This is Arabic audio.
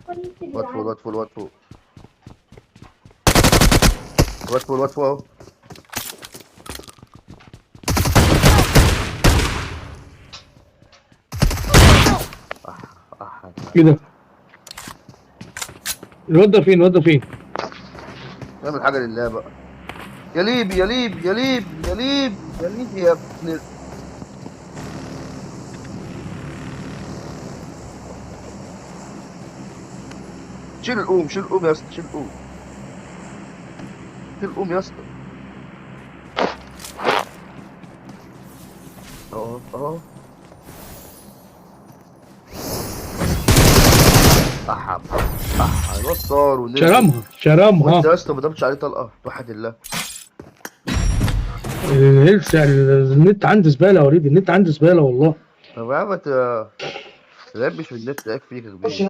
واد فوق واد فوق واد فوق واد فوق واد فوق اهو. ايه ده؟ الواد ده فين؟ الواد ده فين؟ اعمل حاجه لله بقى. يا ليبي يا ليبي يا ليبي يا ليبي يا ليبي يا ابن. شيل القوم شيل القوم يا اسطى شيل القوم شيل القوم يا اسطى. اهو اهو. هيوصل ونزل. شرمها وانت يا اسطى ما ضربتش عليه طلقه توحد الله. النت عندي زباله يا وليد، النت عندي زباله والله. طب يا عم ما تلبش في النت، عيب فيك يا كبير.